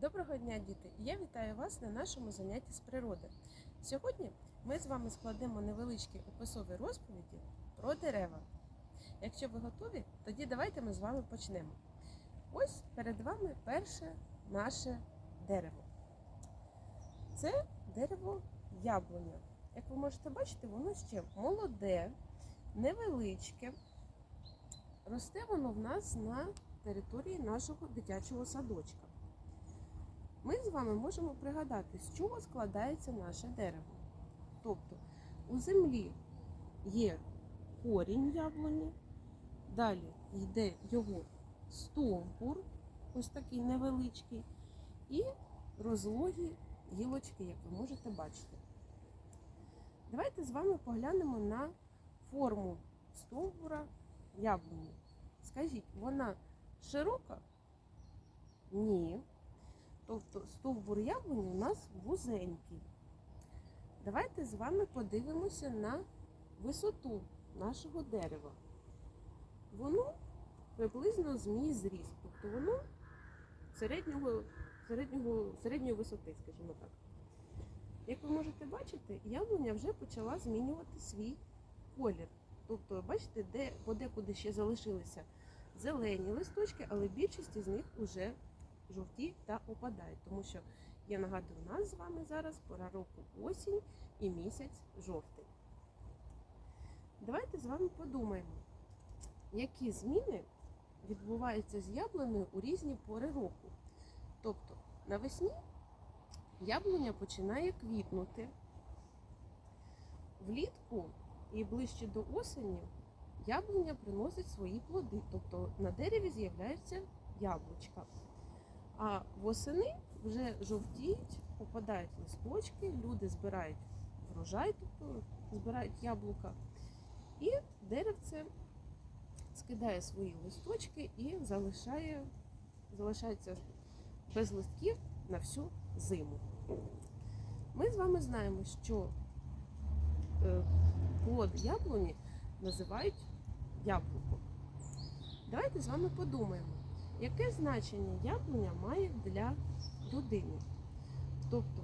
Доброго дня, діти! Я вітаю вас на нашому занятті з природи. Сьогодні ми з вами складемо невеличкі описові розповіді про дерева. Якщо ви готові, тоді давайте ми з вами почнемо. Ось перед вами перше наше дерево. Це дерево яблуня. Як ви можете бачити, воно ще молоде, невеличке. Росте воно в нас на території нашого дитячого садочка. Ми з вами можемо пригадати, з чого складається наше дерево. Тобто у землі є корінь яблуні, далі йде його стовбур, ось такий невеличкий, і розлогі гілочки, як ви можете бачити. Давайте з вами поглянемо на форму стовбура яблуні. Скажіть, вона широка? Ні. Тобто стовбур яблуні у нас вузенький. Давайте з вами подивимося на висоту нашого дерева. Воно приблизно з мій зріст, тобто воно середньої висоти, скажімо так. Як ви можете бачити, яблуня вже почала змінювати свій колір. Тобто, бачите, подекуди ще залишилися зелені листочки, але більшість з них вже жовті та опадають, тому що, я нагадую, у нас з вами зараз пора року осінь і місяць жовтий. Давайте з вами подумаємо, які зміни відбуваються з яблунею у різні пори року. Тобто, навесні яблуня починає квітнути, влітку і ближче до осені яблуня приносить свої плоди, тобто на дереві з'являються яблучка. А восени вже жовтіють, опадають листочки, люди збирають врожай, тобто збирають яблука. І деревце скидає свої листочки і залишається без листків на всю зиму. Ми з вами знаємо, що плод яблуні називають яблуком. Давайте з вами подумаємо, яке значення яблуня має для людини. Тобто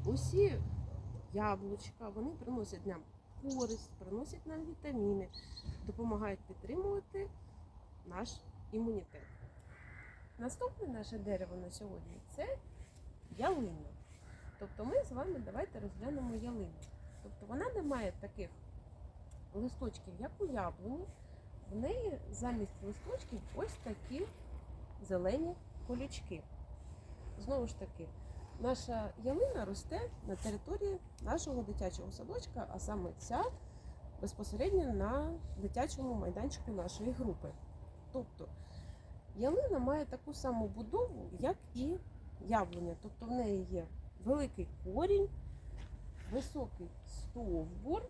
усі яблучка, вони приносять нам користь, приносять нам вітаміни, допомагають підтримувати наш імунітет. Наступне наше дерево на сьогодні – це ялина. Тобто ми з вами давайте розглянемо ялину. Тобто вона не має таких листочків, як у яблуні. В неї замість листочків ось такі зелені колючки. Знову ж таки, наша ялина росте на території нашого дитячого садочка, а саме ця безпосередньо на дитячому майданчику нашої групи. Тобто ялина має таку саму будову, як і яблуня. Тобто в неї є великий корінь, високий стовбур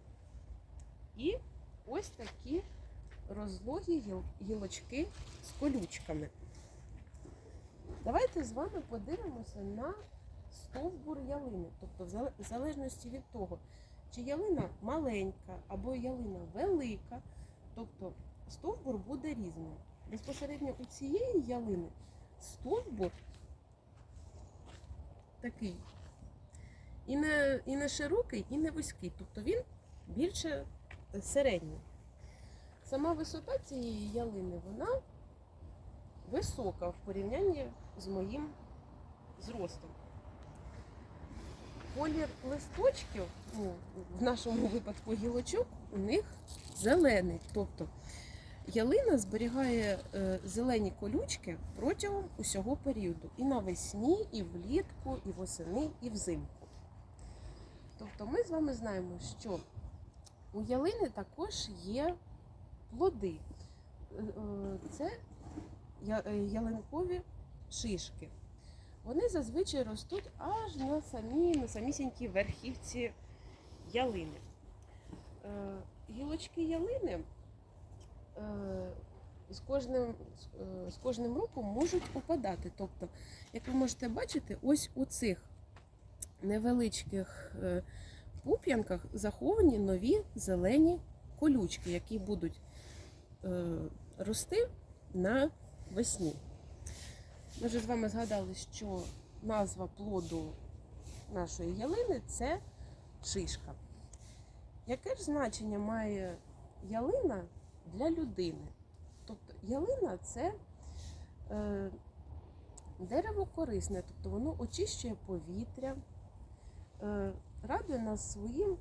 і ось такі розлогі гілочки з колючками. Давайте з вами подивимося на стовбур ялини. Тобто в залежності від того, чи ялина маленька або ялина велика, тобто стовбур буде різним. Безпосередньо у цієї ялини стовбур такий і не широкий, і не вузький, тобто він більше середній. Сама висота цієї ялини, вона висока в порівнянні з моїм зростом. Колір листочків, в нашому випадку гілочок, у них зелений. Тобто ялина зберігає зелені колючки протягом усього періоду. І навесні, і влітку, і восени, і взимку. Тобто ми з вами знаємо, що у ялини також є плоди. Це ялинкові шишки. Вони зазвичай ростуть аж на самісінькій верхівці ялини. Гілочки ялини з кожним роком можуть опадати. Тобто, як ви можете бачити, ось у цих невеличких пуп'янках заховані нові зелені колючки, які будуть рости навесні. Ми вже з вами згадали, що назва плоду нашої ялини – це шишка. Яке ж значення має ялина для людини? Тобто ялина – це дерево корисне, тобто воно очищує повітря, радує нас своїм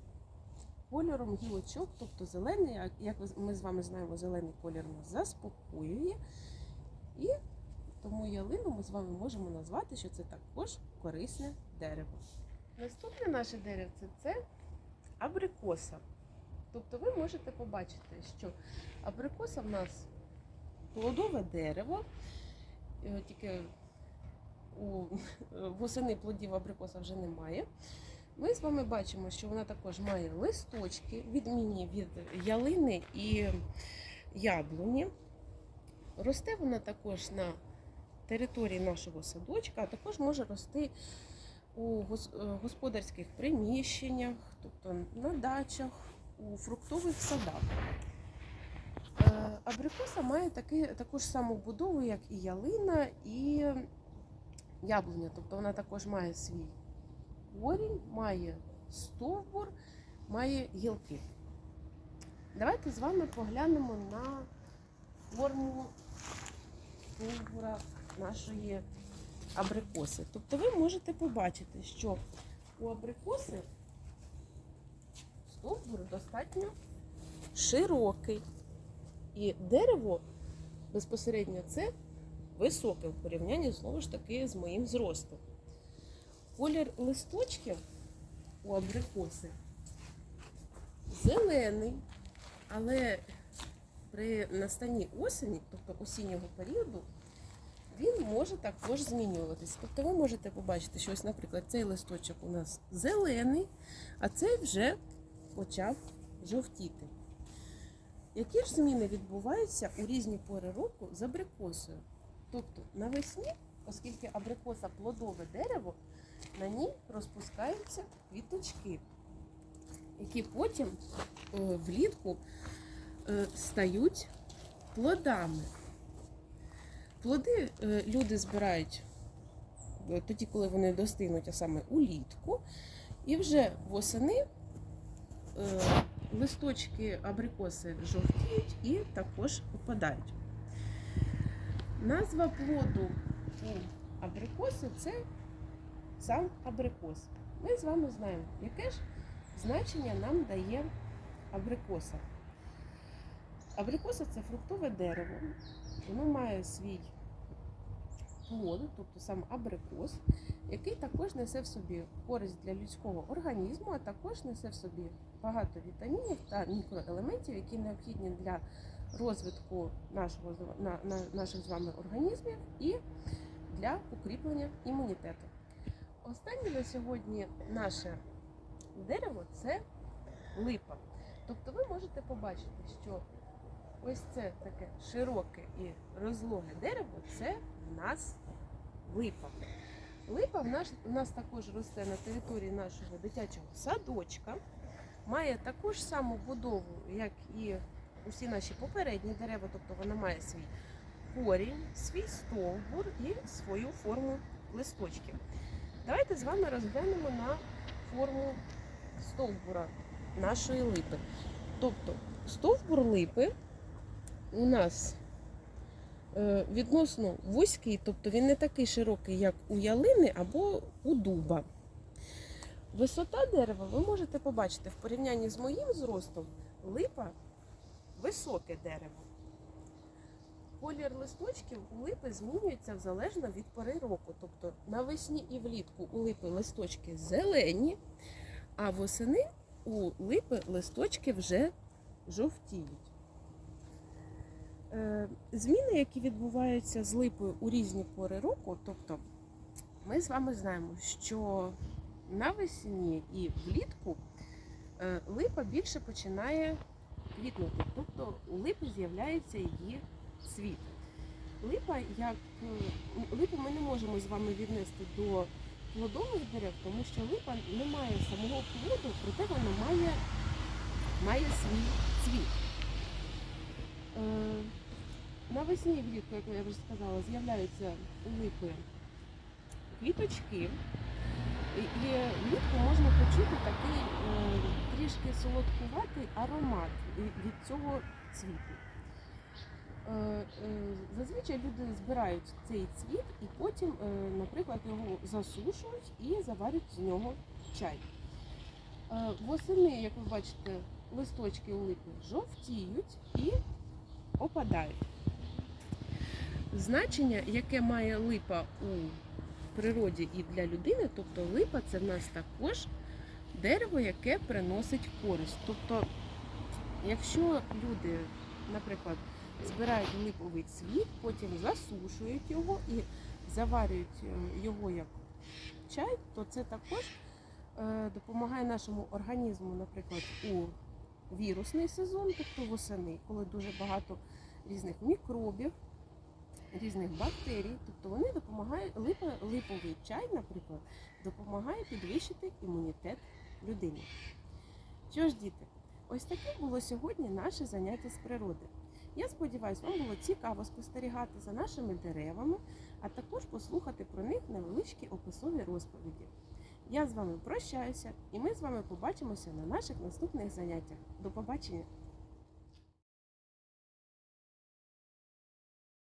кольором гілочок, тобто зелений, як ми з вами знаємо, зелений колір нас заспокоює. І тому ялину ми з вами можемо назвати, що це також корисне дерево. Наступне наше деревце – це абрикоса. Тобто ви можете побачити, що абрикоса в нас плодове дерево, тільки восени плодів абрикоса вже немає. Ми з вами бачимо, що вона також має листочки, відмінні від ялини і яблуні. Росте вона також на території нашого садочка, а також може рости у господарських приміщеннях, тобто на дачах, у фруктових садах. Абрикоса має таку ж саму будову, як і ялина, і яблуня. Тобто вона також має свій корінь, має стовбур, має гілки. Давайте з вами поглянемо на форму стовбура нашої абрикоси. Тобто ви можете побачити, що у абрикоси стовбур достатньо широкий. І дерево безпосередньо це високе в порівнянні, знову ж таки, з моїм зростом. Колір листочків у абрикоси зелений, але при настанні осені, тобто осіннього періоду, він може також змінюватись. Тобто ви можете побачити, що ось, наприклад, цей листочок у нас зелений, а цей вже почав жовтіти. Які ж зміни відбуваються у різні пори року з абрикосою? Тобто навесні, оскільки абрикоса плодове дерево, на ній розпускаються квіточки, які потім влітку стають плодами. Плоди люди збирають тоді, коли вони достигнуть, а саме улітку, і вже восени листочки абрикоси жовтіють і також опадають. Назва плоду у абрикоси – це сам абрикос. Ми з вами знаємо, яке ж значення нам дає абрикоса. Абрикоса – це фруктове дерево. Воно має свій плод, тобто сам абрикос, який також несе в собі користь для людського організму, а також несе в собі багато вітамінів та мікроелементів, які необхідні для розвитку наших з вами організмів і для укріплення імунітету. Останнє на сьогодні наше дерево – це липа. Тобто ви можете побачити, що ось це таке широке і розлоге дерево – це в нас липа. Липа в нас також росте на території нашого дитячого садочка, має таку ж саму будову, як і усі наші попередні дерева, тобто вона має свій корінь, свій стовбур і свою форму листочків. Давайте з вами розглянемо на форму стовбура нашої липи. Тобто стовбур липи у нас відносно вузький, тобто він не такий широкий, як у ялини або у дуба. Висота дерева ви можете побачити в порівнянні з моїм зростом, липа високе дерево. Колір листочків у липи змінюється залежно від пори року. Тобто навесні і влітку у липи листочки зелені, а восени у липи листочки вже жовтіють. Зміни, які відбуваються з липою у різні пори року, тобто ми з вами знаємо, що навесні і влітку липа більше починає квітнути, тобто у липи з'являється її цвіт. Липу ми не можемо з вами віднести до плодових дерев, тому що липа не має самого плоду, проте вона має свій цвіт. Навесні влітку, як я вже сказала, з'являються у липи квіточки. І влітку можна почути такий трішки солодкуватий аромат від цього цвіту. Зазвичай люди збирають цей цвіт і потім, наприклад, його засушують і заварюють з нього чай. Восени, як ви бачите, листочки у липи жовтіють і опадають. Значення, яке має липа у природі і для людини, тобто липа це в нас також дерево, яке приносить користь. Тобто, якщо люди, наприклад, збирають липовий цвіт, потім засушують його і заварюють його як чай, то це також допомагає нашому організму, наприклад, у вірусний сезон, тобто восени, коли дуже багато різних мікробів, різних бактерій, тобто вони допомагають, липовий чай, наприклад, допомагає підвищити імунітет людині. Що ж, діти, ось таке було сьогодні наше заняття з природи. Я сподіваюся, вам було цікаво спостерігати за нашими деревами, а також послухати про них невеличкі описові розповіді. Я з вами прощаюся, і ми з вами побачимося на наших наступних заняттях. До побачення!